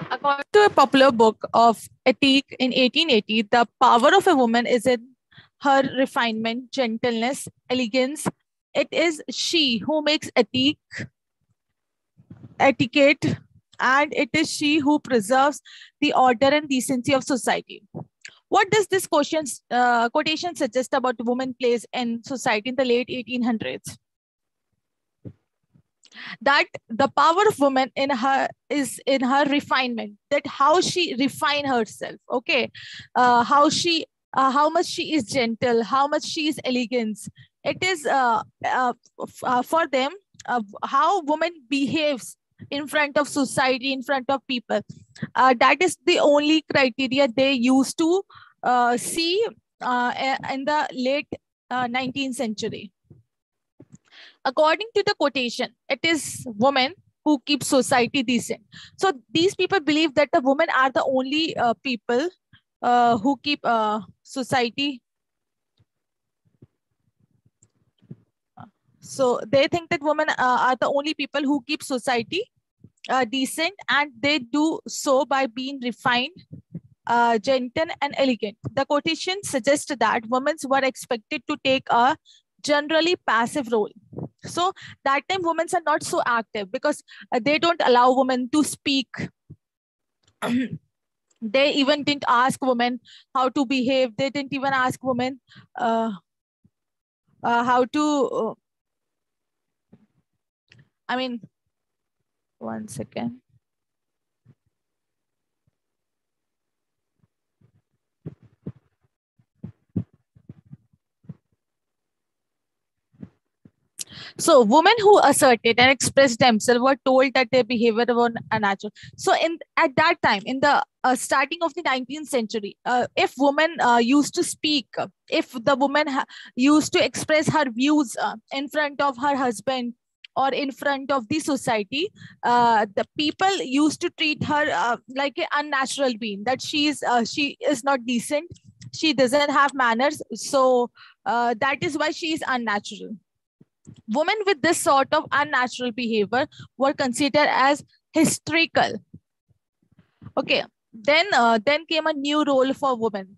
According to a popular book of Ethique in 1880, the power of a woman is in her refinement, gentleness, elegance. It is she who makes etiquette, and it is she who preserves the order and decency of society. What does this quotation suggest about women's place in society in the late 1800s? That the power of woman in her is in her refinement, that how she refine herself. Okay, how much she is gentle, how much she is elegance. It is for them how woman behaves in front of society, in front of people. That is the only criteria they used to see in the late 19th century. According to the quotation, it is women who keep society decent. So these people believe that the women are the only people who keep society. So they think that women are the only people who keep society decent, and they do so by being refined, gentle, and elegant. The quotation suggests that women were expected to take a generally passive role. So that time women are not so active because they don't allow women to speak. They even didn't ask women how to behave. They didn't even ask women how to one second. So women who asserted and expressed themselves were told that their behavior was unnatural. So at that time, in the starting of the 19th century, if women used to speak, if the woman used to express her views in front of her husband or in front of the society, the people used to treat her like an unnatural being, that she is not decent, she doesn't have manners. So that is why she is unnatural. Women with this sort of unnatural behavior were considered as hysterical. Okay, then came a new role for women.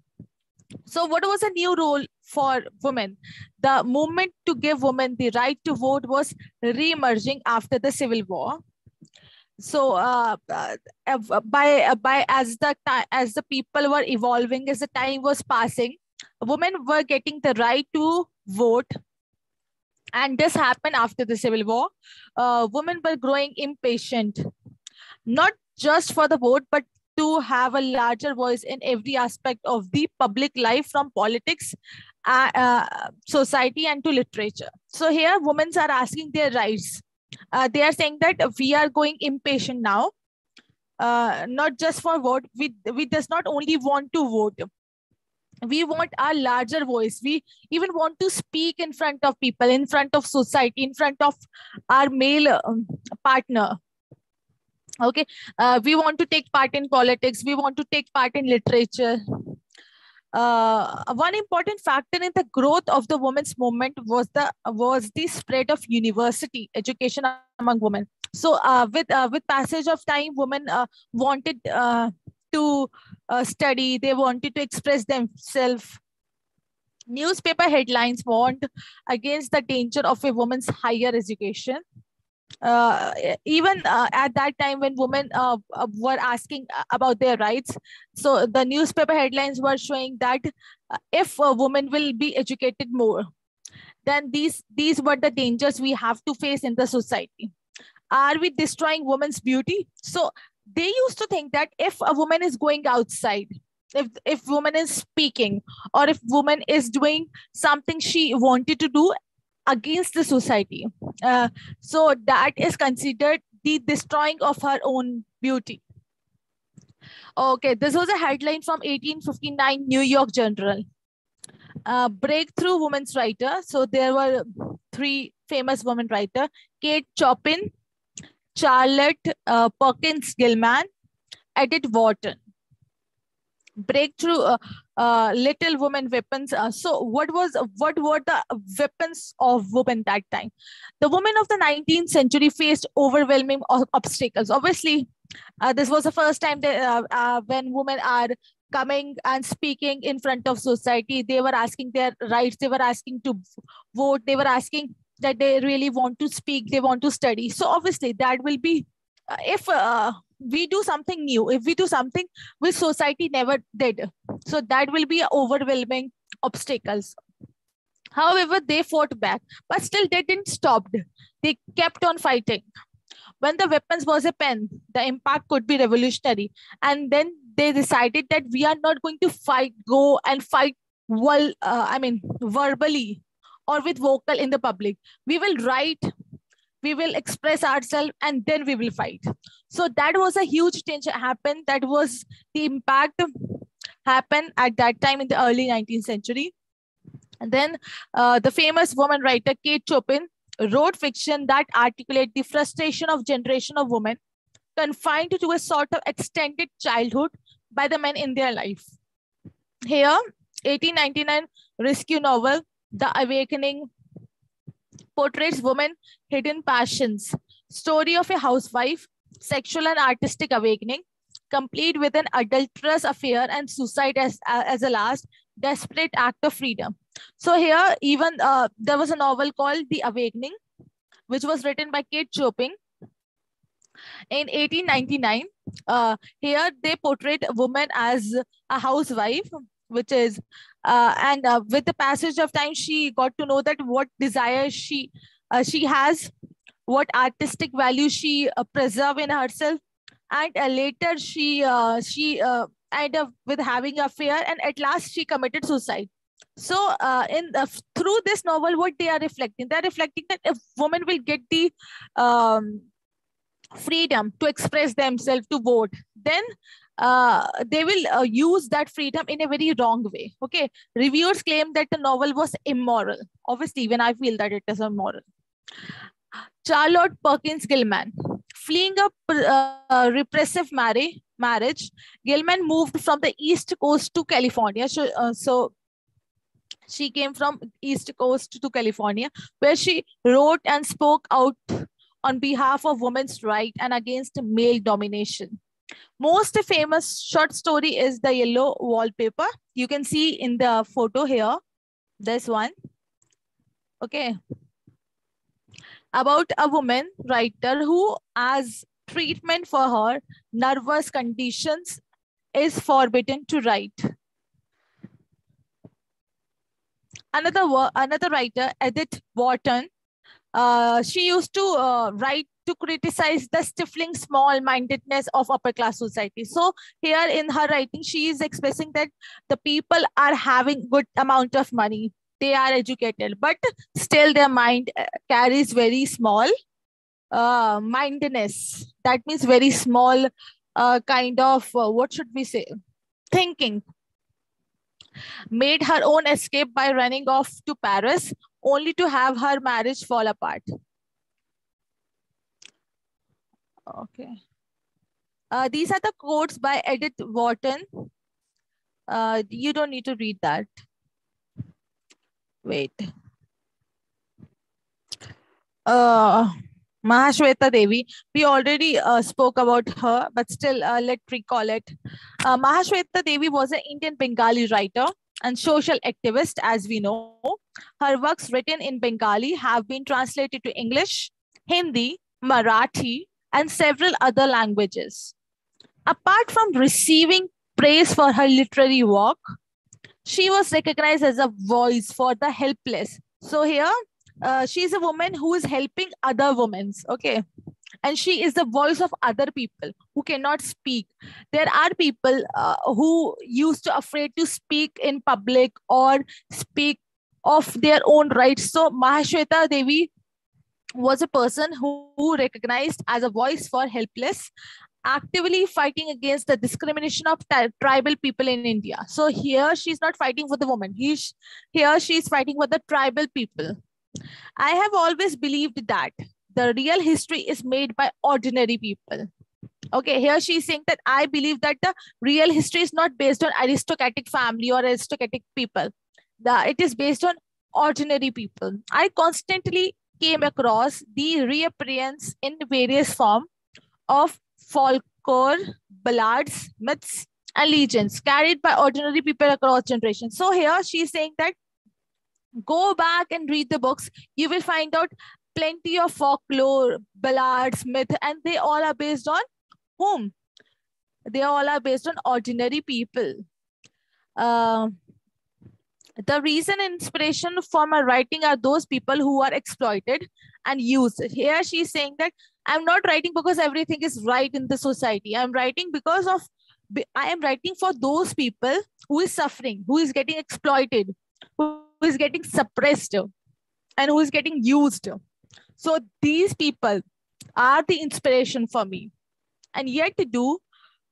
So what was a new role for women? The movement to give women the right to vote was re-emerging after the Civil War. So as the people were evolving, as the time was passing, women were getting the right to vote. And this happened after the Civil War. Women were growing impatient, not just for the vote, but to have a larger voice in every aspect of the public life, from politics, society, and to literature. So here, women are asking their rights. They are saying that we are going impatient now, not just for vote. We does not only want to vote. We want a larger voice. We even want to speak in front of people, in front of society, in front of our male partner. Okay, we want to take part in politics. We want to take part in literature. One important factor in the growth of the women's movement was the spread of university education among women. So with passage of time, women wanted to study. They wanted to express themselves. Newspaper headlines warned against the danger of a woman's higher education. Even at that time when women were asking about their rights, so the newspaper headlines were showing that if a woman will be educated more, then these were the dangers we have to face in the society. Are we destroying women's beauty? So they used to think that if a woman is going outside, if woman is speaking, or if woman is doing something she wanted to do against the society, so that is considered the destroying of her own beauty. Okay, this was a headline from 1859 New York Journal. Breakthrough women's writer. So there were three famous women writer: Kate Chopin, Charlotte Perkins Gilman, Edith Wharton. Breakthrough little women weapons. So what were the weapons of women that time? The women of the 19th century faced overwhelming obstacles. Obviously, This was the first time that, when women are coming and speaking in front of society. They were asking their rights. They were asking to vote. They were asking that they really want to speak. They want to study. So obviously that will be, if we do something new, if we do something which society never did, so that will be overwhelming obstacles. However, they fought back, but still they didn't stop. They kept on fighting. When the weapons was a pen, the impact could be revolutionary. And then they decided that we are not going to go and fight, verbally or with vocal in the public. We will write, we will express ourselves, and then we will fight. So that was a huge change that happened. That was the impact happened at that time in the early 19th century. And then the famous woman writer Kate Chopin wrote fiction that articulate the frustration of generation of women confined to a sort of extended childhood by the men in their life. Here, 1899 rescue novel, The Awakening, portrays women hidden passions, story of a housewife, sexual and artistic awakening, complete with an adulterous affair and suicide as a last desperate act of freedom. So here, even there was a novel called The Awakening, which was written by Kate Chopin in 1899. Here, they portrayed a woman as a housewife, which is, and with the passage of time, she got to know that what desires she has, what artistic values she preserve in herself, and later she ended up with having an affair, and at last she committed suicide. So through this novel, what they are reflecting, they're reflecting that if women will get the freedom to express themselves, to vote, then they will use that freedom in a very wrong way. Okay, reviewers claim that the novel was immoral. Obviously, even I feel that it is immoral. Charlotte Perkins Gilman, fleeing a repressive marriage, Gilman moved from the East Coast to California. So she came from East Coast to California, where she wrote and spoke out on behalf of women's rights and against male domination. Most famous short story is The Yellow Wallpaper. You can see in the photo here, this one. Okay. About a woman writer who, as treatment for her nervous conditions, is forbidden to write. Another writer, Edith Wharton, she used to write to criticize the stifling small-mindedness of upper-class society. So here in her writing, she is expressing that the people are having good amount of money. They are educated, but still their mind carries very small mindedness. That means very small kind of, what should we say, thinking. Made her own escape by running off to Paris, only to have her marriage fall apart. Okay. These are the quotes by Edith Wharton. You don't need to read that. Wait. Mahashwita Devi, we already spoke about her, but still let's recall it. Mahashwita Devi was an Indian Bengali writer and social activist, as we know. Her works written in Bengali have been translated to English, Hindi, Marathi, and several other languages. Apart from receiving praise for her literary work, she was recognized as a voice for the helpless. So here, she's a woman who is helping other women, okay? And she is the voice of other people who cannot speak. There are people who used to afraid to speak in public or speak of their own rights. So Mahashweta Devi was a person who recognized as a voice for helpless, actively fighting against the discrimination of tribal people in India. So here she's not fighting for the woman. Here she's fighting for the tribal people. I have always believed that the real history is made by ordinary people. Okay, here she's saying that I believe that the real history is not based on aristocratic family or aristocratic people. It is based on ordinary people. I constantly came across the reappearance in various form of folklore, ballads, myths, and legends carried by ordinary people across generations. So here she's saying that go back and read the books. You will find out plenty of folklore, ballads, myth, and they all are based on whom? They all are based on ordinary people. Uh, the reason and inspiration for my writing are those people who are exploited and used. Here she's saying that I'm not writing because everything is right in the society. I'm writing because of I am writing for those people who is suffering, who is getting exploited, who is getting suppressed, and who is getting used. So these people are the inspiration for me, and yet to do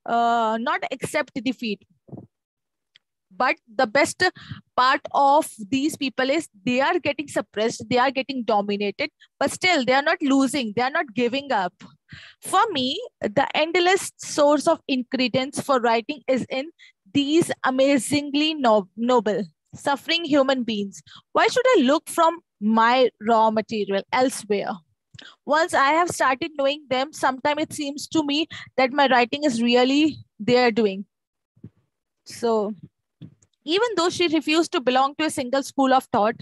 not accept defeat. But the best part of these people is they are getting suppressed, they are getting dominated, but still they are not losing, they are not giving up. For me, the endless source of ingredients for writing is in these amazingly noble, suffering human beings. Why should I look from my raw material elsewhere? Once I have started knowing them, sometimes it seems to me that my writing is really their doing. So, even though she refused to belong to a single school of thought,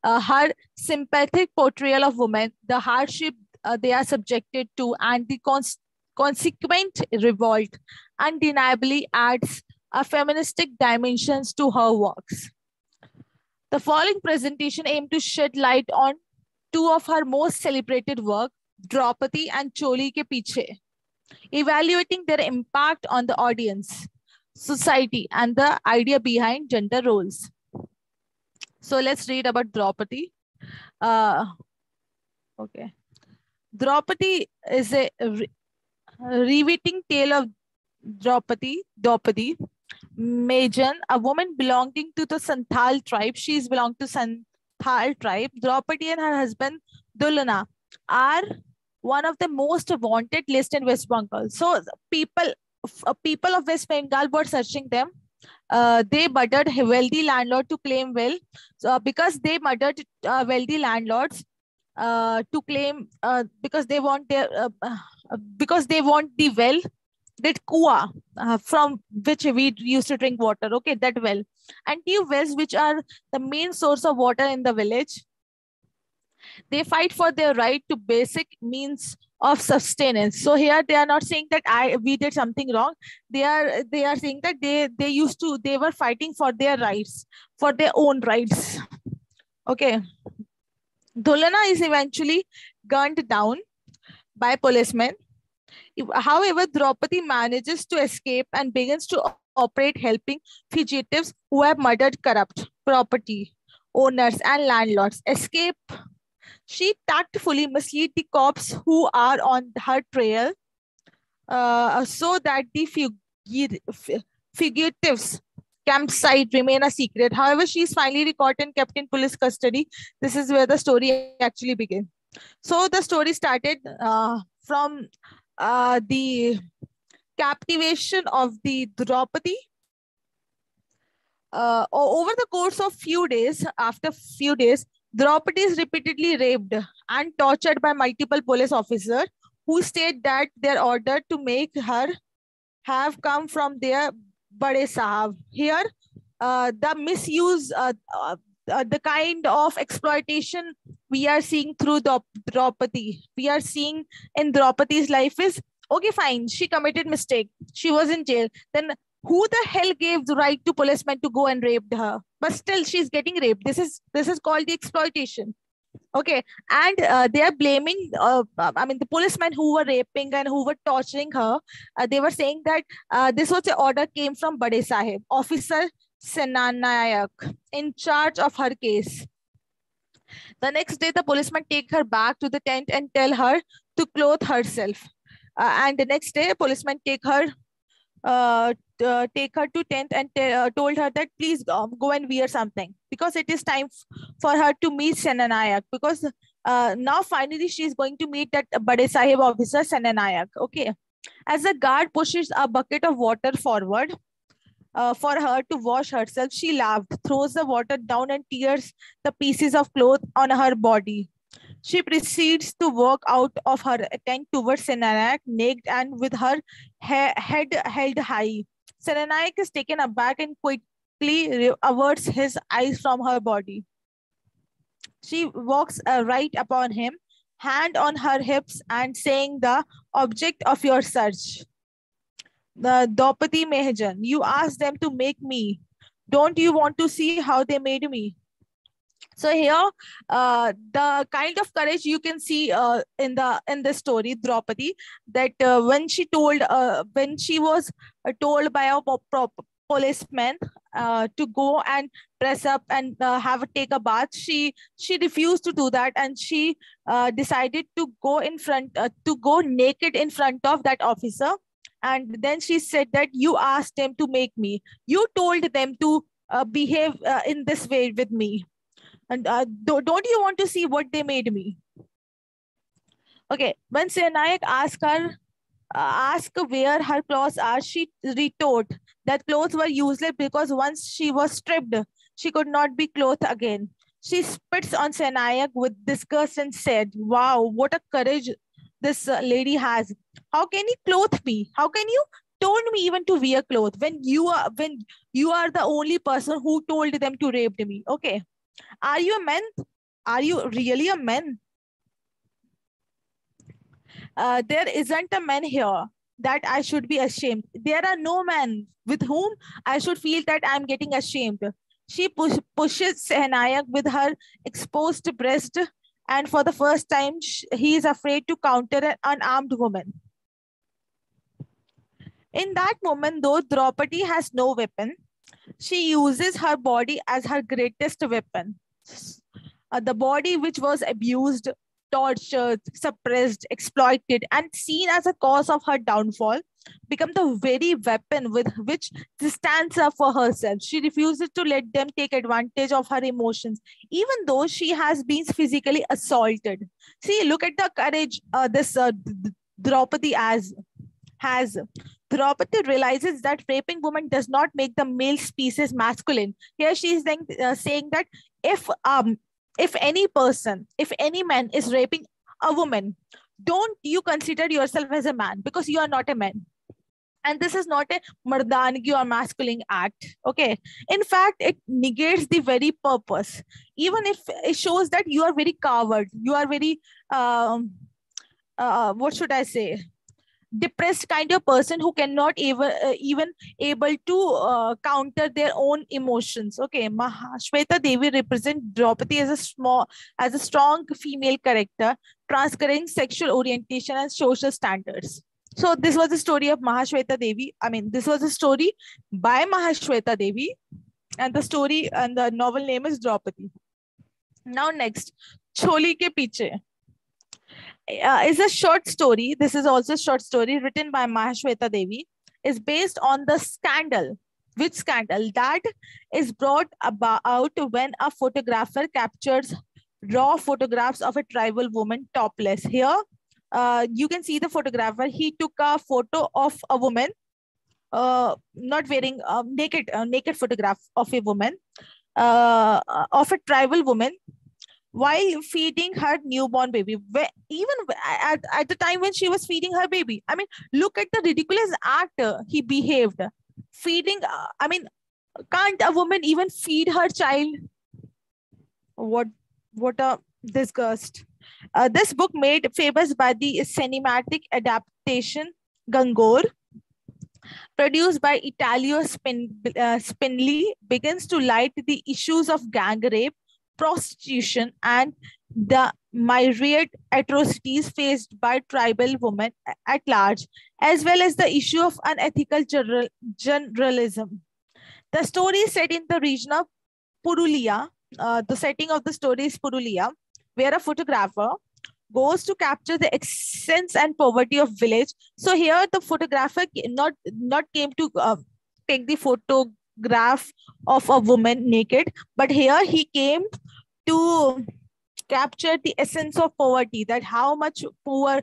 her sympathetic portrayal of women, the hardship they are subjected to, and the consequent revolt undeniably adds a feministic dimensions to her works. The following presentation aimed to shed light on two of her most celebrated work, Draupadi and Choli Ke Piche, evaluating their impact on the audience, society, and the idea behind gender roles. So let's read about Draupadi. Okay. Draupadi is a riveting tale of Draupadi, Majan, a woman belonging to the Santhal tribe. She is belonged to Santhal tribe. Draupadi and her husband Dulana are one of the most wanted list in West Bengal. So people of West Bengal were searching them. They murdered a wealthy landlord to claim wealth. So, because they murdered wealthy landlords to claim because they want the well, that kua from which we used to drink water. Okay, that well, and tube wells, which are the main source of water in the village. They fight for their right to basic means of sustenance. So here they are not saying that we did something wrong. They are saying that they were fighting for their rights, for their own rights. Okay. Dulana is eventually gunned down by policemen. However, Draupadi manages to escape and begins to operate, helping fugitives who have murdered corrupt property owners and landlords escape. She tactfully misleads the cops who are on her trail so that the fugitives' campsite remain a secret. However, she is finally caught and kept in police custody. This is where the story actually begins. So the story started from the captivation of the Draupadi. Over the course of after few days, Draupadi is repeatedly raped and tortured by multiple police officers who state that their order to make her have come from their Bade Sahab. Here, the misuse, the kind of exploitation we are seeing through Draupadi, we are seeing in Draupadi's life is, okay, fine, she committed mistake. She was in jail. Then who the hell gave the right to policemen to go and rape her? But still, she's getting raped. This is called the exploitation. Okay, and they are blaming. The policemen who were raping and who were torturing her. They were saying that this was the order came from Bade Sahib, Officer Senanayak, in charge of her case. The next day, the policemen take her back to the tent and tell her to clothe herself. And the next day, policemen take her to tent and told her that please go and wear something because it is time for her to meet Senanayak, because now finally she is going to meet that Bade Sahib officer Senanayak. Okay, as the guard pushes a bucket of water forward for her to wash herself, she laughed, throws the water down and tears the pieces of cloth on her body. She proceeds to walk out of her tent towards Senanayak, naked and with her head held high. Senanayak is taken aback and quickly averts his eyes from her body. She walks right upon him, hand on her hips, and saying, "The object of your search, the Dopati Mehajan, you asked them to make me. Don't you want to see how they made me?" So here, the kind of courage you can see in the story, Draupadi, that when she was told by a policeman to go and dress up and take a bath, she refused to do that, and she decided to go naked in front of that officer, and then she said that you asked them to make me, you told them to behave in this way with me. And don't you want to see what they made me? Okay, when Senayak asked where her clothes are, she retorted that clothes were useless because once she was stripped, she could not be clothed again. She spits on Senayak with disgust and said, "Wow, what a courage this lady has. How can you clothe me? How can you told me even to wear clothes when you are the only person who told them to rape me?" Okay. Are you a man? Are you really a man? There isn't a man here that I should be ashamed. There are no men with whom I should feel that I'm getting ashamed. She pushes Sehnayak with her exposed breast, and for the first time, he is afraid to counter an unarmed woman. In that moment, though, Draupadi has no weapon. She uses her body as her greatest weapon. The body which was abused, tortured, suppressed, exploited, and seen as a cause of her downfall, become the very weapon with which she stands up for herself. She refuses to let them take advantage of her emotions, even though she has been physically assaulted. See, look at the courage this Draupadi has. Draupadi realizes that raping women does not make the male species masculine. Here she is saying that if any person, if any man is raping a woman, don't you consider yourself as a man, because you are not a man. And this is not a mardangi or masculine act. Okay. In fact, it negates the very purpose. Even if it shows that you are very coward, you are very, what should I say? Depressed kind of person who cannot even able to counter their own emotions. Okay, Mahashwita Devi represents Draupadi as a strong female character, transgressing sexual orientation and social standards. So this was the story of Mahashweta Devi. I mean, this was a story by Mahashweta Devi, and the story and the novel name is Draupadi. Now next, Choli Ke Piche. Is a short story. This is also a short story written by Mahashweta Devi. Is based on the scandal. Which scandal? That is brought about when a photographer captures raw photographs of a tribal woman topless. Here, you can see the photographer. He took a photo of a woman, not wearing naked photograph of a woman, of a tribal woman, while feeding her newborn baby. Even at the time when she was feeding her baby. I mean, look at the ridiculous act he behaved. Feeding, I mean, can't a woman even feed her child? What a disgust. This book made famous by the cinematic adaptation Gangor, produced by Italio Spinelli, begins to light the issues of gang rape, prostitution, and the myriad atrocities faced by tribal women at large, as well as the issue of unethical journalism. The story is set in the region of Purulia. The setting of the story is Purulia, where a photographer goes to capture the excess and poverty of village. So here the photographer not came to take the photograph of a woman naked, but here he came to capture the essence of poverty, that how much poor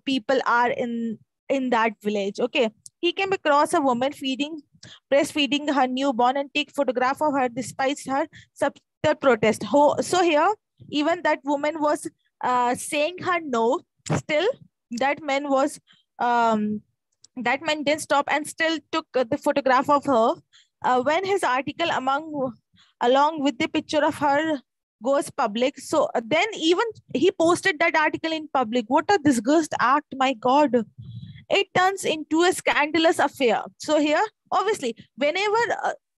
people are in that village. Okay, he came across a woman breastfeeding her newborn and take photograph of her despite her subtle protest. So here, even that woman was saying her no. Still, that man was that man didn't stop and still took the photograph of her. When his article along with the picture of her goes public, so then even he posted that article in public. What a disgust act, my God. It turns into a scandalous affair. So here, obviously, whenever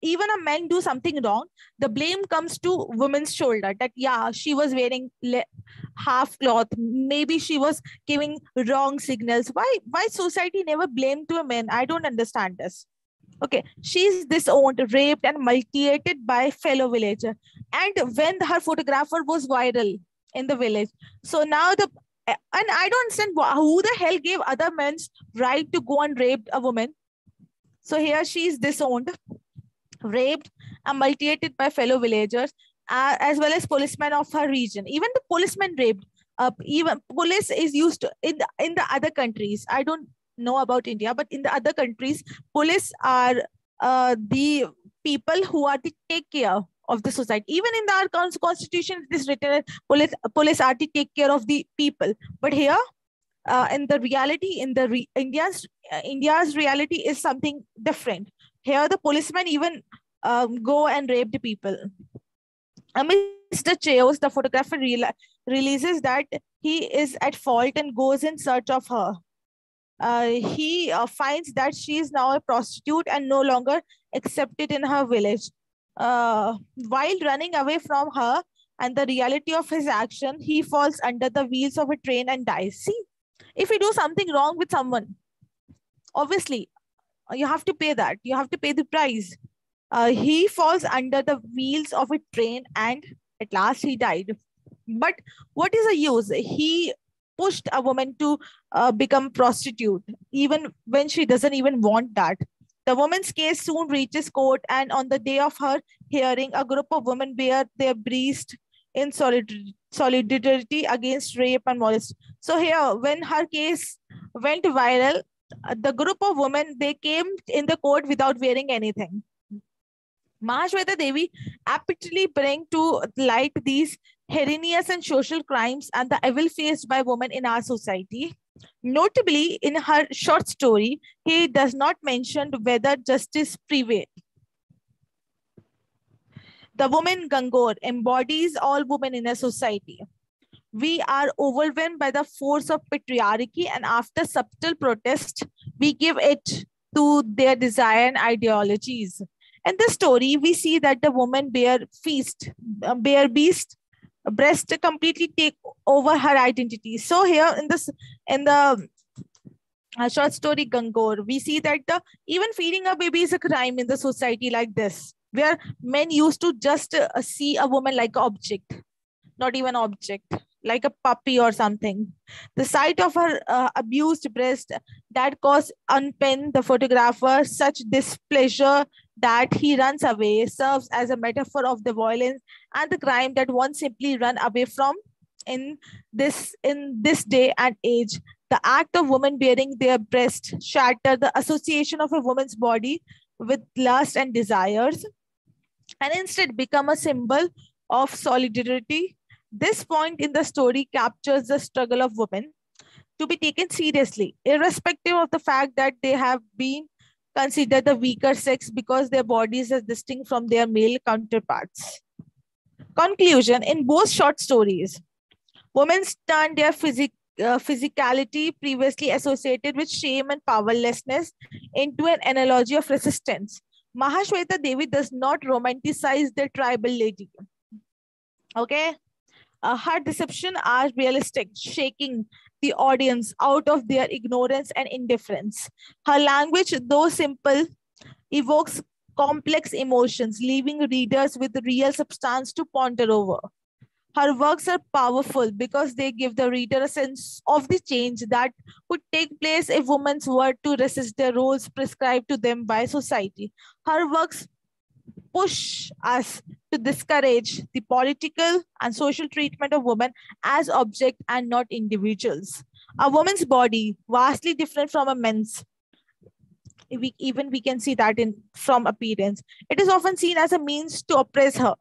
even a man do something wrong, the blame comes to women's shoulder. That yeah, she was wearing half cloth. Maybe she was giving wrong signals. Why society never blame to a man? I don't understand this. Okay, she's disowned, raped, and mutilated by fellow villager. And when her photographer was viral in the village, so now and I don't understand who the hell gave other men's right to go and rape a woman. So here she is disowned, raped, and mutilated by fellow villagers, as well as policemen of her region. Even the policemen raped. Even police is used to, in the other countries. I don't know about India, but in the other countries, police are the people who are to take care of the society. Even in our constitution, it is written police are to take care of the people. But here, in the reality, in the India's reality is something different. Here, the policemen even go and rape the people. Amidst the chaos, the photographer realizes that he is at fault and goes in search of her. He finds that she is now a prostitute and no longer accepted in her village. While running away from her and the reality of his action, he falls under the wheels of a train and dies. See, if you do something wrong with someone, obviously, you have to pay that. You have to pay the price. He falls under the wheels of a train and at last he died. But what is the use? He pushed a woman to become prostitute, even when she doesn't even want that. The woman's case soon reaches court, and on the day of her hearing, a group of women bare their breast in solidarity against rape and molestation. So here, when her case went viral, the group of women, they came in the court without wearing anything. Mahashwita Devi aptly bring to light these heinous and social crimes and the evil faced by women in our society. Notably, in her short story, he does not mention whether justice prevailed. The woman Gangor embodies all women in a society. We are overwhelmed by the force of patriarchy, and after subtle protest, we give it to their desire and ideologies. In the story, we see that the woman bare beast breast completely take over her identity. So here in the short story Gangor, we see that even feeding a baby is a crime in the society like this, where men used to just see a woman like an object, not even object, like a puppy or something. The sight of her abused breast that caused Unpen, the photographer, such displeasure that he runs away, serves as a metaphor of the violence and the crime that one simply run away from in this day and age. The act of women bearing their breast shatter the association of a woman's body with lust and desires, and instead become a symbol of solidarity. This point in the story captures the struggle of women to be taken seriously, irrespective of the fact that they have been considered the weaker sex because their bodies are distinct from their male counterparts. Conclusion: in both short stories, women turn their physicality previously associated with shame and powerlessness into an analogy of resistance. Mahashweta Devi does not romanticize the tribal lady. Okay? Her deception are realistic, shaking the audience out of their ignorance and indifference. Her language, though simple, evokes complex emotions, leaving readers with real substance to ponder over. Her works are powerful because they give the reader a sense of the change that would take place if women were to resist the roles prescribed to them by society. Her works push us to discourage the political and social treatment of women as objects and not individuals. A woman's body, vastly different from a man's, we can see that from appearance. It is often seen as a means to oppress her.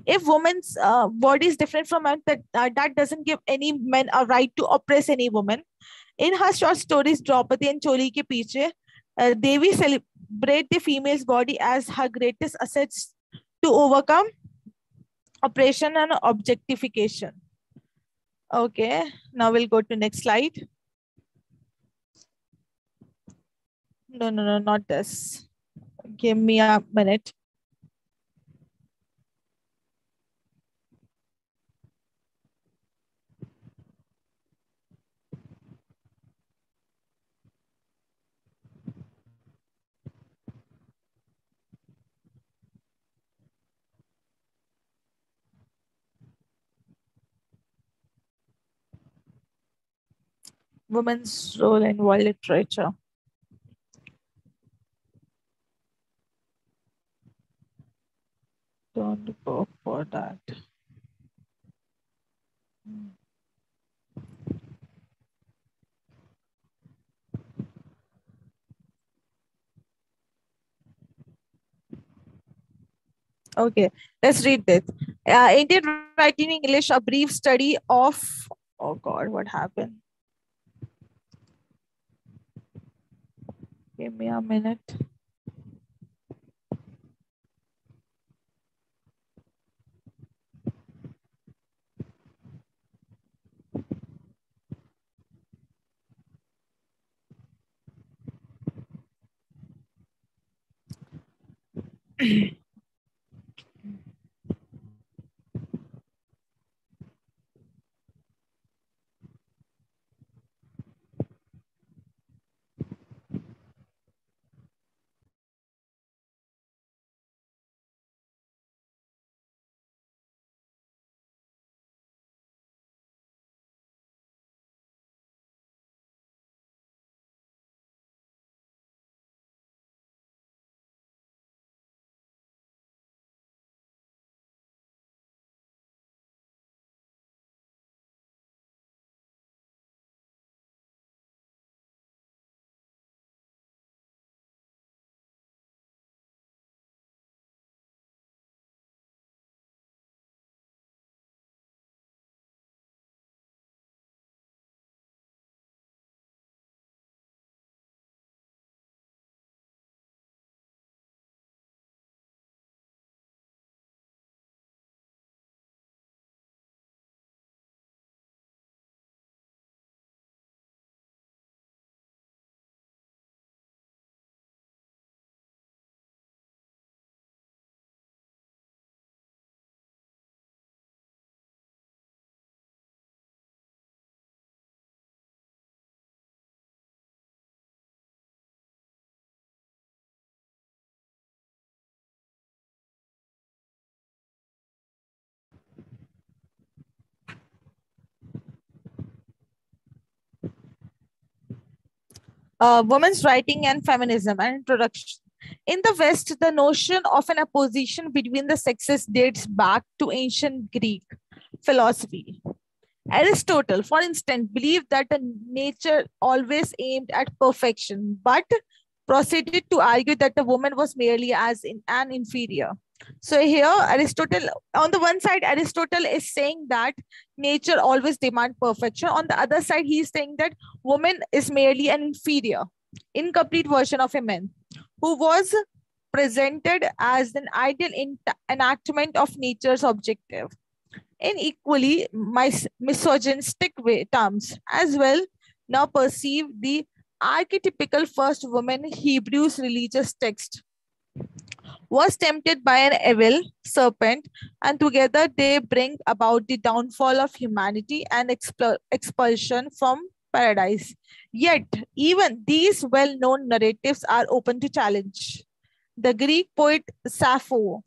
If women's body is different from men, that doesn't give any men a right to oppress any woman. In her short stories Draupadi and Choli ke Piche, Devi celebrate the female's body as her greatest assets to overcome oppression and objectification. Okay, now we'll go to next slide. No, not this. Give me a minute. Women's role in world literature. Don't go for that. Okay, let's read this. Indian writing in English, a brief study of, oh God, what happened? Give me a minute. Women's writing and feminism and introduction. In the West, the notion of an opposition between the sexes dates back to ancient Greek philosophy. Aristotle, for instance, believed that a nature always aimed at perfection, but proceeded to argue that the woman was merely an inferior. So here, Aristotle, on the one side, Aristotle is saying that nature always demands perfection. On the other side, he is saying that woman is merely an inferior, incomplete version of a man who was presented as an ideal enactment of nature's objective in equally misogynistic terms as well. Now perceive the archetypical first woman Hebrew's religious text was tempted by an evil serpent, and together they bring about the downfall of humanity and expulsion from paradise. Yet, even these well known narratives are open to challenge. The Greek poet Sappho,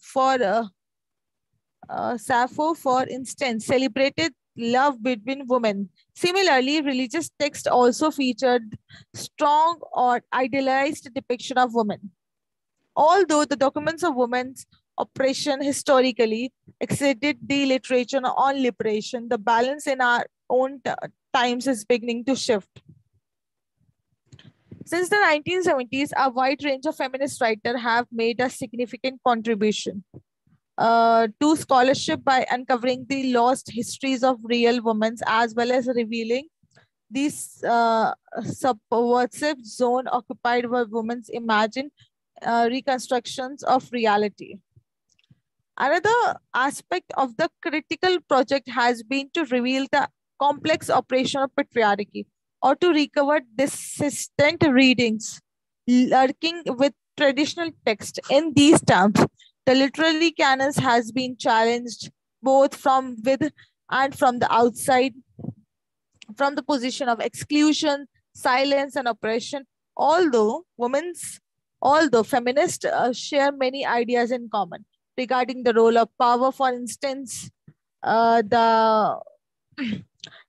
for instance, celebrated love between women. Similarly, religious texts also featured strong or idealized depiction of women. Although the documents of women's oppression historically exceeded the literature on liberation, the balance in our own times is beginning to shift. Since the 1970s, a wide range of feminist writers have made a significant contribution. to scholarship by uncovering the lost histories of real women as well as revealing these subversive zone occupied by women's imagined reconstructions of reality. Another aspect of the critical project has been to reveal the complex operation of patriarchy or to recover dissident readings lurking with traditional text. In these terms, the literary canon has been challenged both from with and from the outside, from the position of exclusion, silence, and oppression. Although women's, although feminists share many ideas in common regarding the role of power, for instance, the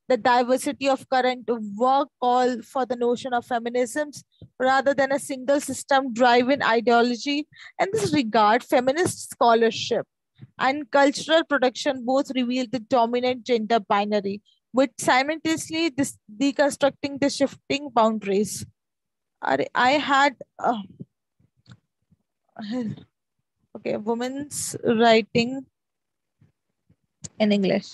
the diversity of current work call for the notion of feminisms rather than a single system driven ideology. In this regard, feminist scholarship and cultural production both reveal the dominant gender binary, with simultaneously deconstructing the shifting boundaries. I had okay, women's writing in English.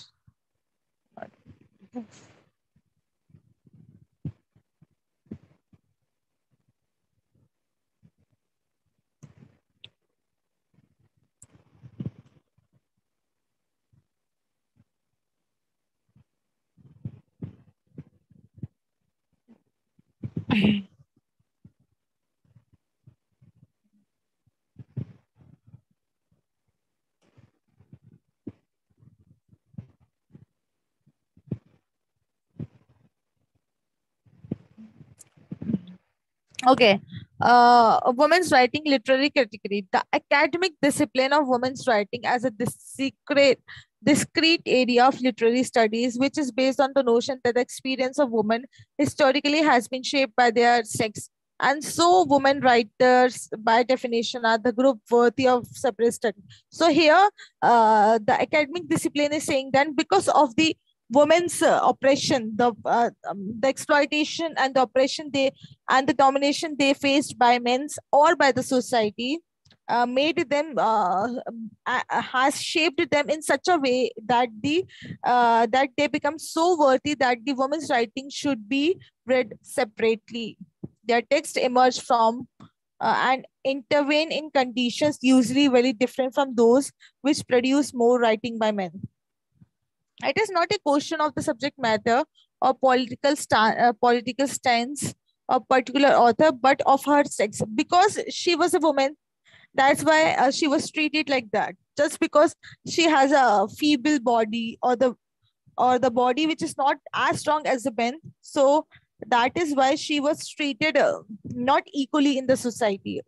Okay. Women's writing literary category. The academic discipline of women's writing as a discrete area of literary studies, which is based on the notion that the experience of women historically has been shaped by their sex. And so women writers, by definition, are the group worthy of separate study. So here, the academic discipline is saying that because of the women's oppression, the exploitation and the oppression they and the domination they faced by men or by the society made them has shaped them in such a way that that they become so worthy that the women's writing should be read separately. Their text emerge from and intervene in conditions usually very different from those which produce more writing by men. It is not a question of the subject matter or political stance of particular author, but of her sex. Because she was a woman, that's why she was treated like that. Just because she has a feeble body or the body which is not as strong as the men, so that is why she was treated not equally in the society.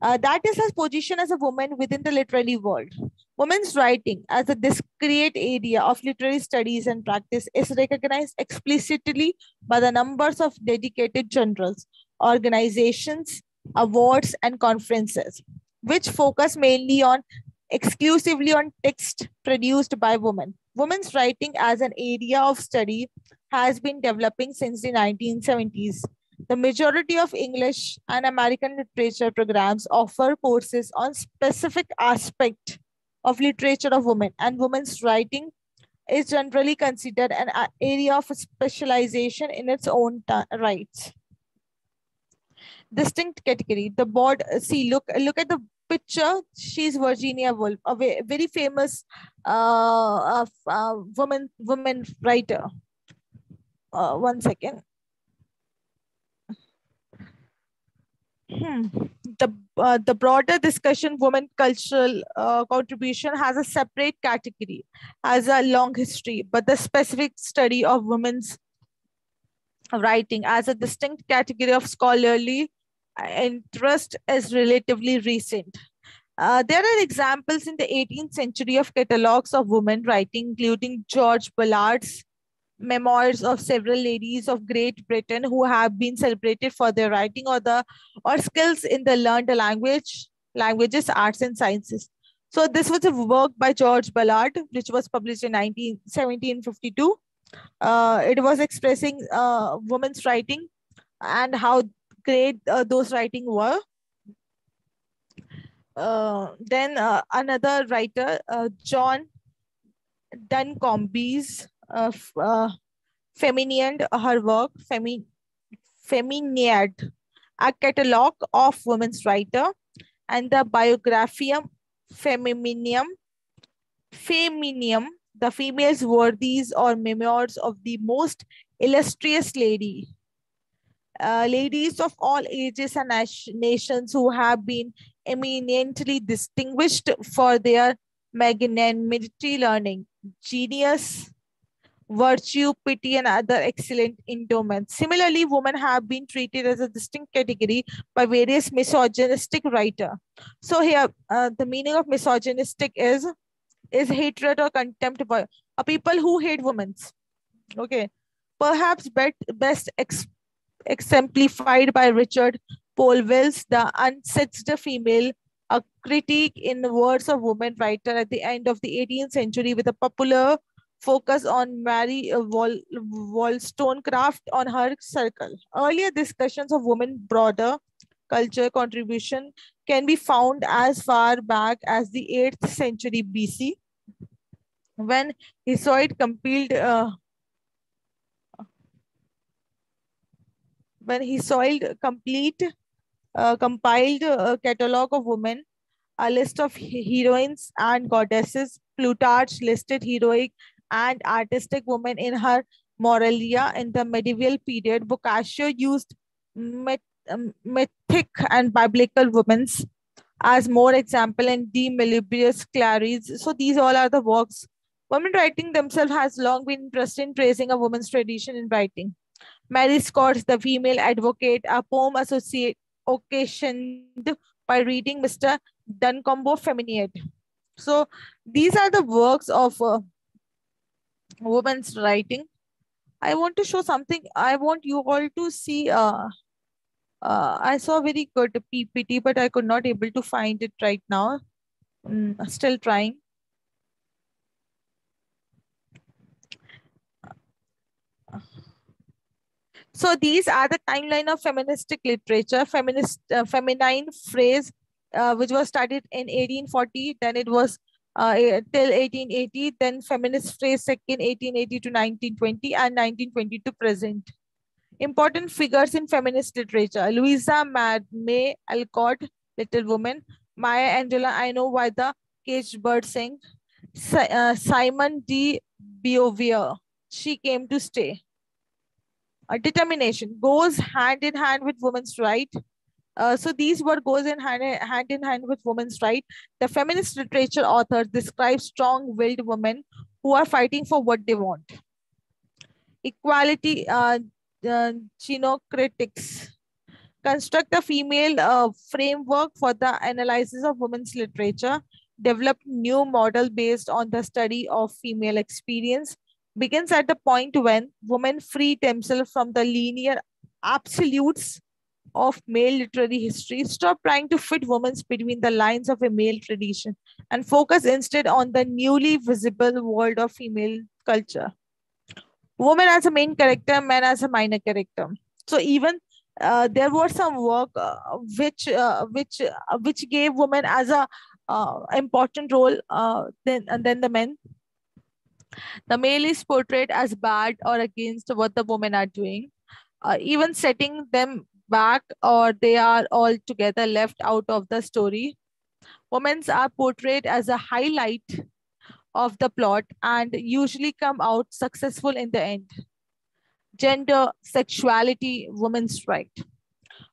That is her position as a woman within the literary world. Women's writing as a discrete area of literary studies and practice is recognized explicitly by the numbers of dedicated journals, organizations, awards, and conferences, which focus mainly on exclusively on text produced by women. Women's writing as an area of study has been developing since the 1970s. The majority of English and American literature programs offer courses on specific aspect of literature of women, and women's writing is generally considered an area of specialization in its own rights. Distinct category. The board. See, look at the picture. She's Virginia Woolf, a very famous woman writer. One second. The broader discussion, women cultural contribution, has a separate category, has a long history, but the specific study of women's writing as a distinct category of scholarly interest is relatively recent. There are examples in the 18th century of catalogs of women writing, including George Ballard's memoirs of several ladies of Great Britain who have been celebrated for their writing or skills in the learned languages, arts, and sciences. So this was a work by George Ballard, which was published in 1752. It was expressing women's writing and how great those writing were. Then another writer, John Duncombe's Feminine, her work, Feminiad, a catalogue of women's writer, and the Biographium Femininium, Feminium, the females' worthies or memoirs of the most illustrious ladies of all ages and nations who have been eminently distinguished for their magnanimity, learning, genius, virtue, pity, and other excellent endowments. Similarly, women have been treated as a distinct category by various misogynistic writers. So here, the meaning of misogynistic is hatred or contempt for people who hate women. Okay, perhaps best exemplified by Richard Polwell's The Unsexed Female, a critique in the words of woman writer at the end of the 18th century with a popular focus on Mary Wollstonecraft on her circle. Earlier discussions of women broader culture contribution can be found as far back as the 8th century BC, when Hesiod compiled a catalogue of women, a list of heroines and goddesses. Plutarch listed heroic and artistic women in her Moralia in the medieval period. Boccaccio used mythic and biblical women as more example and De Melibus Clarice. So these all are the works. Women writing themselves has long been interested in tracing a woman's tradition in writing. Mary Scott's The Female Advocate, a poem occasioned by reading Mr. Duncombe Feminine. So these are the works of women's writing. I want to show something. I want you all to see. I saw very good PPT, but I could not able to find it right now. Still trying. So these are the timeline of feministic literature. Feminine phrase, which was studied in 1840, then it was till 1880, then feminist phrase second 1880 to 1920 and 1920 to present. Important figures in feminist literature: Louisa May Alcott, Little Woman; Maya Angelou, I Know Why the Caged Bird Sing; Simone de Beauvoir, She Came to Stay. Determination goes hand in hand with women's right. So these word goes hand in hand with women's right. The feminist literature authors describe strong-willed women who are fighting for what they want. Equality, genocritics construct a female framework for the analysis of women's literature, develop new model based on the study of female experience, begins at the point when women free themselves from the linear absolutes of male literary history, stop trying to fit women between the lines of a male tradition, and focus instead on the newly visible world of female culture. Woman as a main character, man as a minor character. So even there was some work which gave women as a important role than the men. The male is portrayed as bad or against what the women are doing, even setting them back, or they are altogether left out of the story. Women are portrayed as a highlight of the plot and usually come out successful in the end. Gender, sexuality, women's right.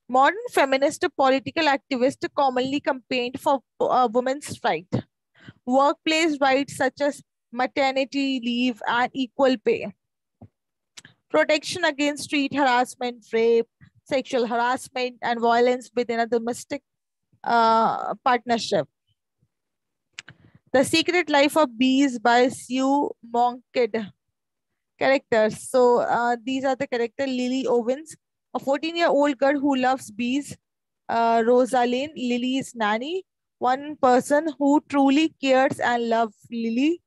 Modern feminist political activists commonly campaigned for women's right. Workplace rights such as maternity leave and equal pay. Protection against street harassment, rape, sexual harassment, and violence within a domestic partnership. The Secret Life of Bees by Sue Monkid. Characters. So these are the characters. Lily Owens, a 14-year-old girl who loves bees. Rosalind, Lily's nanny. One person who truly cares and loves Lily.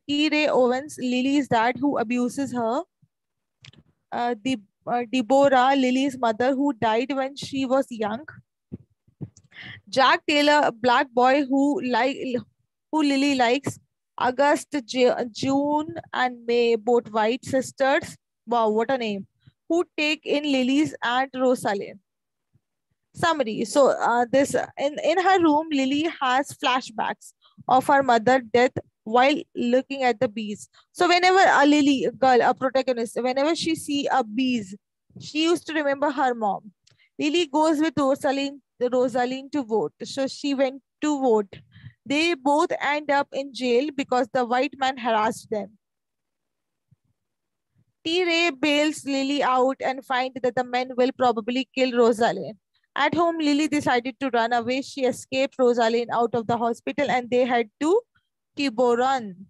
T. Ray Owens, Lily's dad, who abuses her. Deborah, Lily's mother, who died when she was young. Jack Taylor, a black boy who Lily likes. August, June, and May, both white sisters. Wow, what a name! Who take in Lily's Aunt Rosalind. Summary. So, this in her room, Lily has flashbacks of her mother' death while looking at the bees. So, whenever a Lily girl, a protagonist, whenever she see a bees, she used to remember her mom. Lily goes with Rosalind to vote. So she went to vote. They both end up in jail because the white man harassed them. T. Ray bails Lily out and finds that the men will probably kill Rosalind. At home, Lily decided to run away. She escaped Rosalind out of the hospital and they head to Tiburon.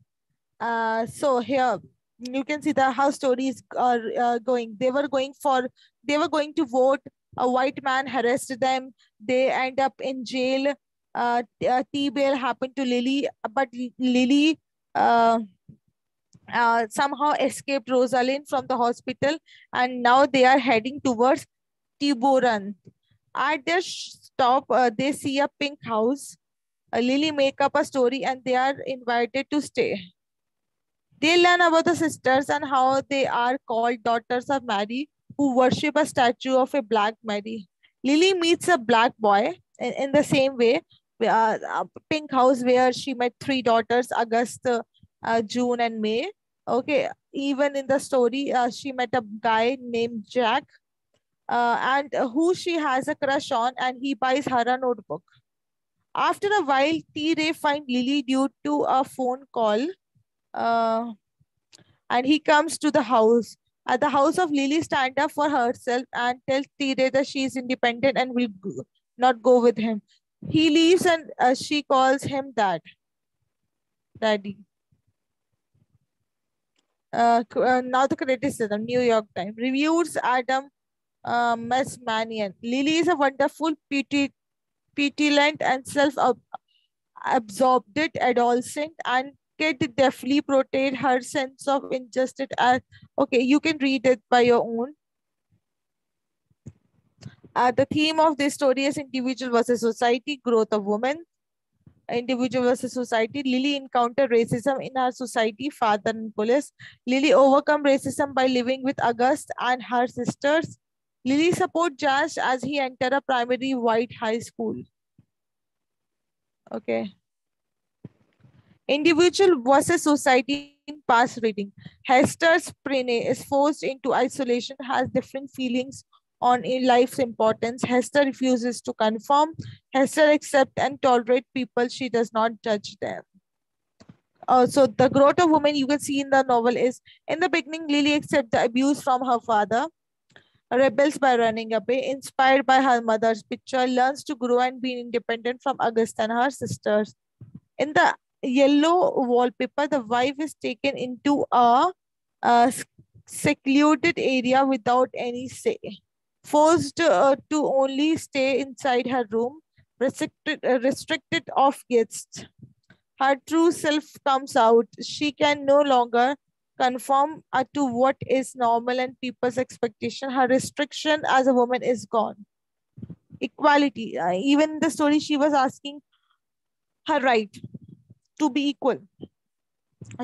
So here you can see the how stories are going. They were going to vote. A white man harassed them. They end up in jail. T-Bail happened to Lily, but Lily uh, somehow escaped Rosalind from the hospital, and now they are heading towards Tiburon. At their stop, they see a pink house. Lily make up a story, and they are invited to stay. They learn about the sisters and how they are called daughters of Mary, who worship a statue of a black Mary. Lily meets a black boy in the same way, pink house where she met three daughters, August, June, and May. Okay, even in the story, she met a guy named Jack, and who she has a crush on, and he buys her a notebook. After a while, T. Ray find Lily due to a phone call. Uh, and he comes to the house. At the house of Lily, stand up for herself and tells Tire that she is independent and will not go with him. He leaves and she calls him daddy. Now the criticism, New York Times. Reviews Adam Mesmanian. Lily is a wonderful, petulant and self-absorbed adolescent and Kid deftly portrayed her sense of injustice as okay, you can read it by your own. The theme of this story is individual versus society, growth of women, individual versus society. Lily encountered racism in her society, father and police. Lily overcome racism by living with August and her sisters. Lily support Josh as he enter a primary white high school. Okay. Individual versus society in past reading. Hester's Prene is forced into isolation, has different feelings on life's importance. Hester refuses to conform. Hester accepts and tolerate people. She does not judge them. So the growth of woman you can see in the novel is, in the beginning, Lily accepts the abuse from her father, rebels by running away, inspired by her mother's picture, learns to grow and be independent from August and her sisters. In the yellow wallpaper, the wife is taken into a secluded area without any say, forced to only stay inside her room, restricted of guests. Her true self comes out. She can no longer conform to what is normal and people's expectation. Her restriction as a woman is gone. Equality. Even in the story, she was asking her right to be equal.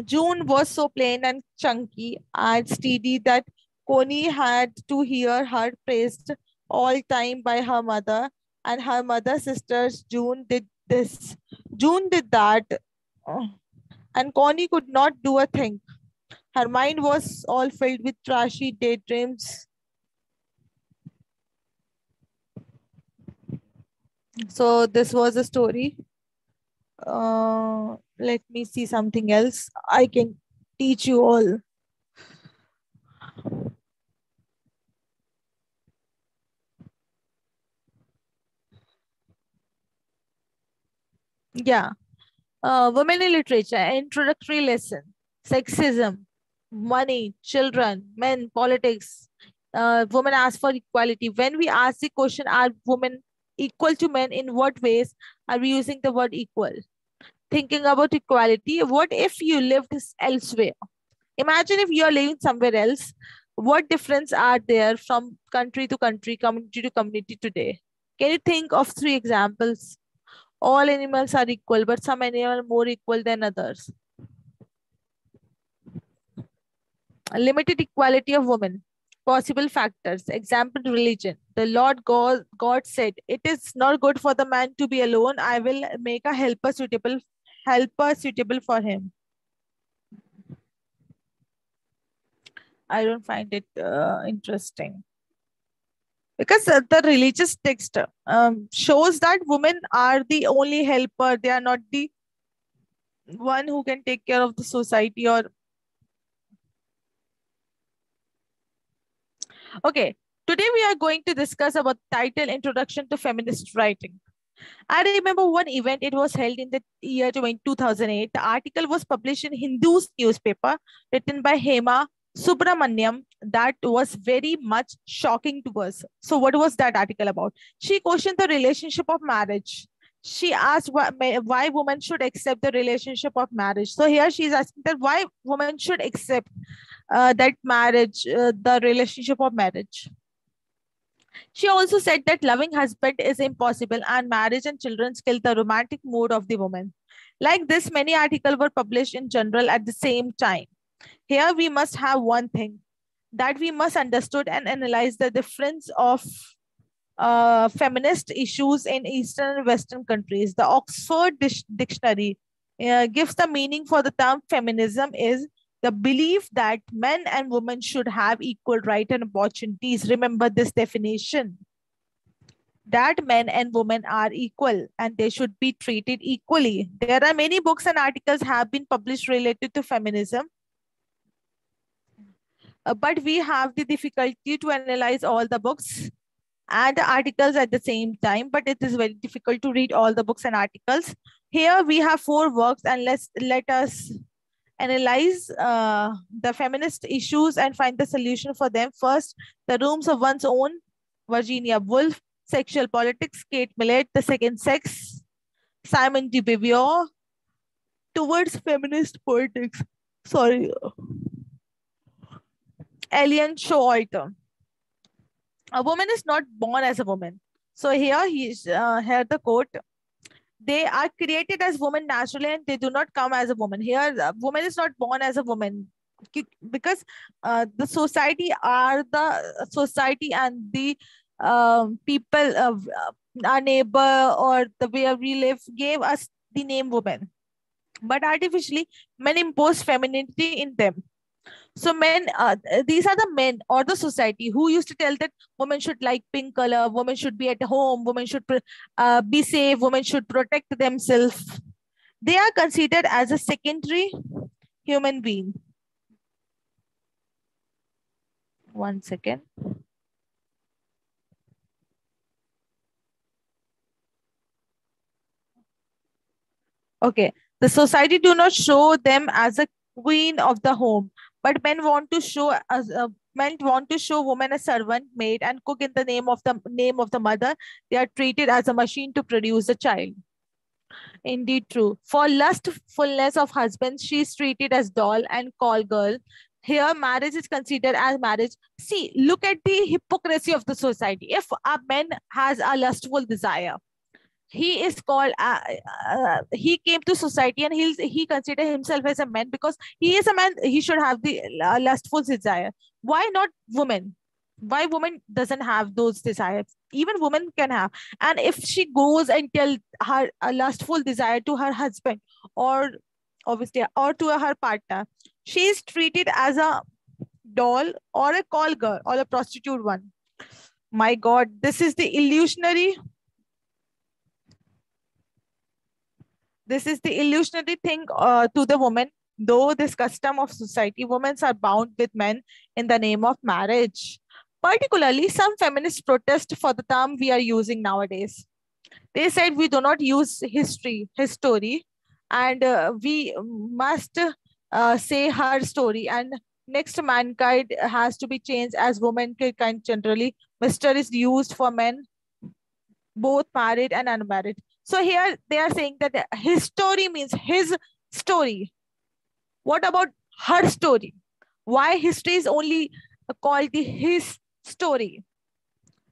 June was so plain and chunky and steady that Connie had to hear her praised all time by her mother and her mother's sisters. June did this. June did that. And Connie could not do a thing. Her mind was all filled with trashy daydreams. So this was a story. Let me see something else I can teach you all. Yeah. Women in literature, introductory lesson, sexism, money, children, men, politics. Women ask for equality. When we ask the question, are women equal to men? In what ways are we using the word equal? Thinking about equality, what if you lived elsewhere? Imagine if you are living somewhere else. What difference are there from country to country, community to community today? Can you think of three examples? All animals are equal, but some animals are more equal than others. Limited equality of women. Possible factors. Example, religion. The Lord God said, "It is not good for the man to be alone. I will make a helper suitable for him." I don't find it interesting because the religious text shows that women are the only helper. They are not the one who can take care of the society. Or okay, today we are going to discuss about title Introduction to Feminist Writing. I remember one event. It was held in the year 2008. The article was published in Hindu's newspaper, written by Hema Subramaniam. That was very much shocking to us. So, what was that article about? She questioned the relationship of marriage. She asked why women should accept the relationship of marriage. So here she is asking that why women should accept that marriage, the relationship of marriage. She also said that loving husband is impossible and marriage and children kill the romantic mood of the woman. Like this, many articles were published in general at the same time. Here we must have one thing, that we must understood and analyze the difference of feminist issues in Eastern and Western countries. The Oxford Dictionary gives the meaning for the term feminism is the belief that men and women should have equal rights and opportunities. Remember this definition, that men and women are equal and they should be treated equally. There are many books and articles have been published related to feminism, but we have the difficulty to analyze all the books and the articles at the same time, but it is very difficult to read all the books and articles. Here we have 4 works, and let us analyze the feminist issues and find the solution for them. First, The Rooms of One's Own, Virginia Woolf. Sexual Politics, Kate Millett. The Second Sex, Simon de Beauvoir. Towards Feminist Politics, Ellen Showalter. A woman is not born as a woman. So here here the quote, they are created as women naturally and they do not come as a woman. Here, woman is not born as a woman because the society and the people of our neighbor or the way we live gave us the name woman. But artificially, men impose femininity in them. So men, these are the men or the society who used to tell that women should like pink color, women should be at home, women should be safe, women should protect themselves. They are considered as a secondary human being. One second. Okay. The society do not show them as a queen of the home, but men want to show women as servant, maid, and cook in the name of the mother. They are treated as a machine to produce a child. Indeed true. For lustfulness of husbands, she is treated as doll and call girl. Here, marriage is considered as marriage. See, look at the hypocrisy of the society. If a man has a lustful desire, he is called he came to society and he consider himself as a man because he is a man. He should have the lustful desire. Why not women? Why woman doesn't have those desires? Even women can have. And if she goes and tell her a lustful desire to her husband or obviously or to her partner, she is treated as a doll or a call girl or a prostitute one. My God, this is the illusionary. This is the illusionary thing to the woman. Though this custom of society, women are bound with men in the name of marriage. Particularly, some feminists protest for the term we are using nowadays. They said we do not use history, and we must say her story. And next, mankind has to be changed as womankind generally. Mister is used for men, both married and unmarried. So here they are saying that his story means his story. What about her story? Why history is only called the his story?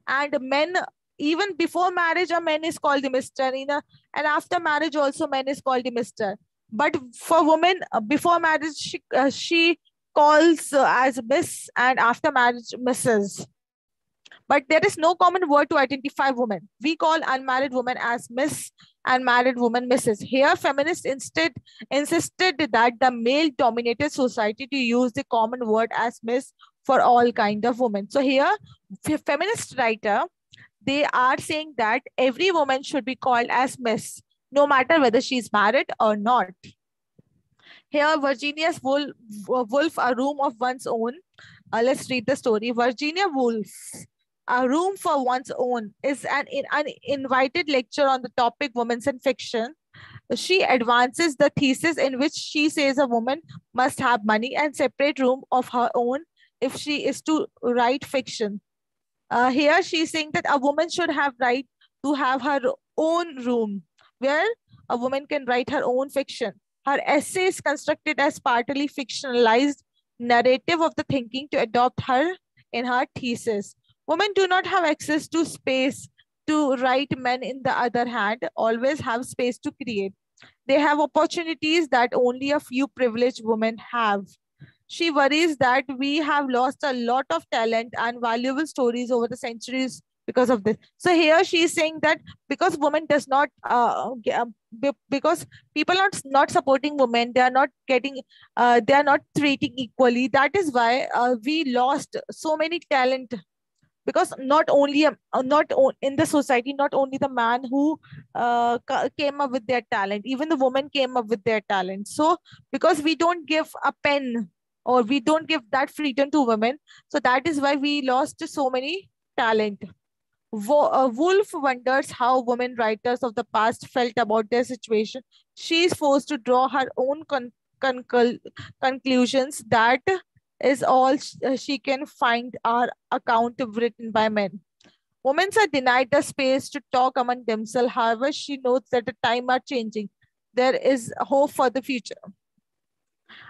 And men even before marriage, a man is called the Mr. And after marriage also, man is called the Mr. But for women, before marriage, she calls as Miss, and after marriage, Mrs. But there is no common word to identify women. We call unmarried women as Miss and married women Mrs. Here, feminists instead insisted that the male-dominated society to use the common word as Miss for all kind of women. So here, feminist writer, they are saying that every woman should be called as Miss, no matter whether she's married or not. Here, Virginia's Woolf, A Room of One's Own. Let's read the story. Virginia Woolf's A Room for One's Own is an invited lecture on the topic women's in fiction. She advances the thesis in which she says a woman must have money and separate room of her own if she is to write fiction. Here she's saying that a woman should have right to have her own room where a woman can write her own fiction. Her essay is constructed as partly fictionalized narrative of the thinking to adopt her in her thesis. Women do not have access to space to write. Men, in the other hand, always have space to create. They have opportunities that only a few privileged women have. She worries that we have lost a lot of talent and valuable stories over the centuries because of this. So here she is saying that because women does not, because people are not supporting women, they are not getting, they are not treating equally. That is why we lost so many talent. Because not only in the society, not only the man who came up with their talent, even the woman came up with their talent. So because we don't give a pen or we don't give that freedom to women, so that is why we lost so many talent. Woolf wonders how women writers of the past felt about their situation. She is forced to draw her own conclusions. That is all she can find are account written by men. Women are denied the space to talk among themselves. However, she notes that the time are changing. There is hope for the future.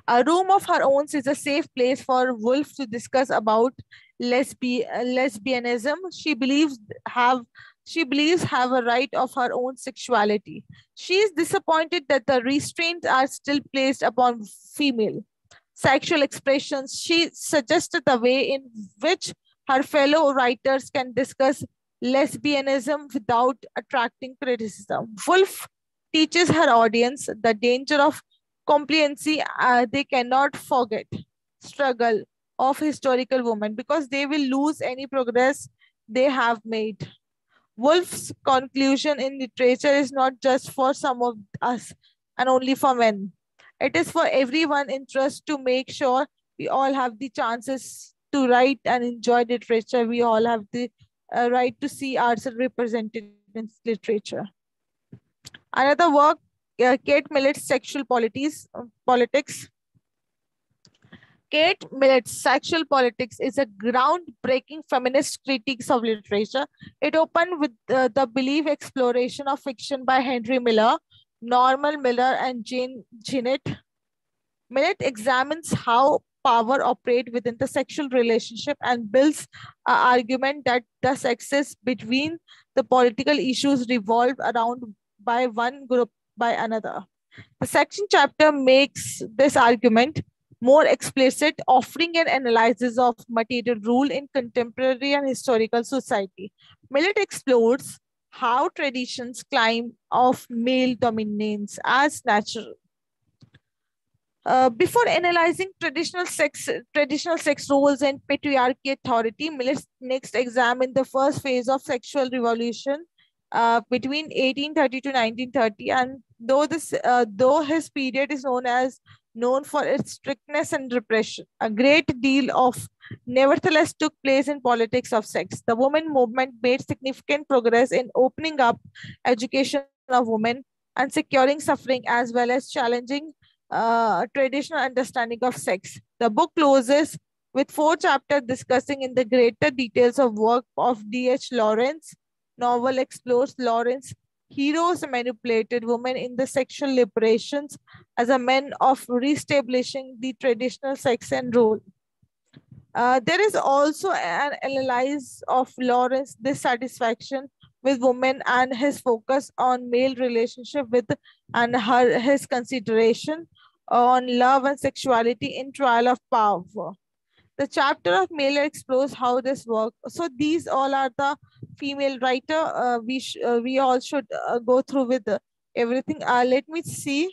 A room of her own is a safe place for Woolf to discuss about lesbianism. She believes have a right of her own sexuality. She is disappointed that the restraints are still placed upon female sexual expressions. She suggested the way in which her fellow writers can discuss lesbianism without attracting criticism. Woolf teaches her audience the danger of complacency. They cannot forget struggle of historical women because they will lose any progress they have made. Woolf's conclusion in literature is not just for some of us and only for men. It is for everyone interested to make sure we all have the chances to write and enjoy literature. We all have the right to see ourselves represented in literature. Another work, Kate Millett's Sexual Politics. Kate Millett's Sexual Politics is a groundbreaking feminist critique of literature. It opened with the belief exploration of fiction by Henry Miller, Norman Miller, and Jane Jennett. Millett examines how power operates within the sexual relationship and builds an argument that the sexes between the political issues revolve around by one group by another. The section chapter makes this argument more explicit, offering an analysis of material rule in contemporary and historical society. Millett explores how traditions claim of male dominance as natural. Before analyzing traditional sex roles and patriarchy authority, Millett next examined the first phase of sexual revolution between 1830 to 1930, and though his period is known for its strictness and repression, a great deal of nevertheless took place in politics of sex. The women movement made significant progress in opening up education of women and securing suffering, as well as challenging traditional understanding of sex. The book closes with 4 chapters discussing in the greater details of work of D.H. Lawrence. Novel explores Lawrence heroes manipulated women in the sexual liberations as a means of reestablishing the traditional sex and role. There is also an analysis of Lawrence's dissatisfaction with women and his focus on male relationship with and his consideration on love and sexuality in Trial of Power. The chapter of male explores how this works. So these all are the female writer. We all should go through with everything. Let me see.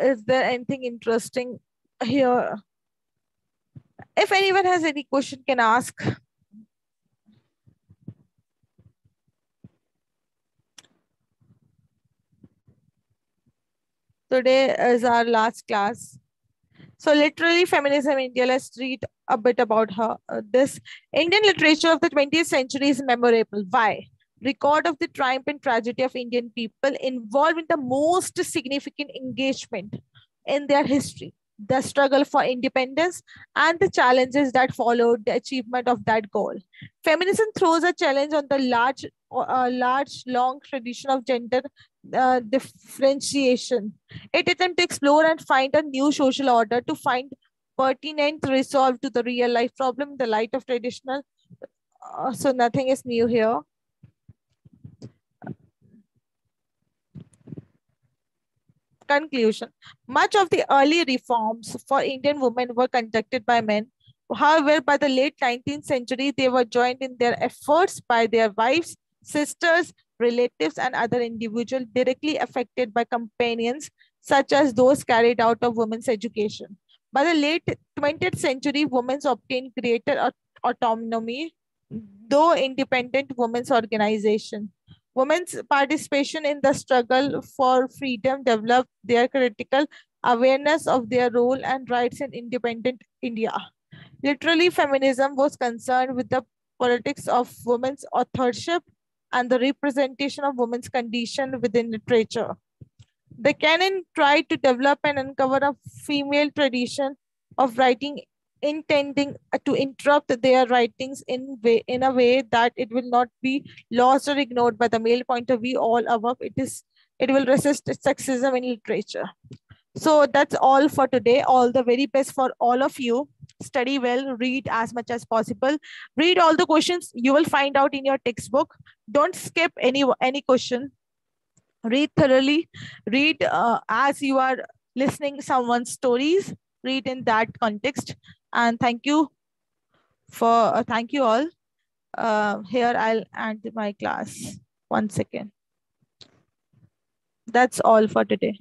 Is there anything interesting here? If anyone has any question, can ask. Today is our last class. So literally Feminism India, let's read a bit about her. This Indian literature of the 20th century is memorable. Why? Record of the triumph and tragedy of Indian people involved in the most significant engagement in their history, the struggle for independence and the challenges that followed the achievement of that goal. Feminism throws a challenge on the long tradition of gender differentiation. It attempts to explore and find a new social order to find pertinent resolve to the real life problem in the light of traditional. So nothing is new here. Conclusion. Much of the early reforms for Indian women were conducted by men. However, by the late 19th century, they were joined in their efforts by their wives, sisters, relatives, and other individuals directly affected by companions, such as those carried out of women's education. By the late 20th century, women obtained greater autonomy, though independent women's organization. Women's participation in the struggle for freedom developed their critical awareness of their role and rights in independent India. Literally, feminism was concerned with the politics of women's authorship and the representation of women's condition within literature. The canon tried to develop and uncover a female tradition of writing intending to interrupt their writings in a way that it will not be lost or ignored by the male point of view. All above, it will resist sexism in literature. So that's all for today. All the very best for all of you. Study well, read as much as possible. Read all the questions you will find out in your textbook. Don't skip any question. Read thoroughly. Read as you are listening someone's stories. Read in that context. And thank you thank you all. Here I'll end my class. 1 second. That's all for today.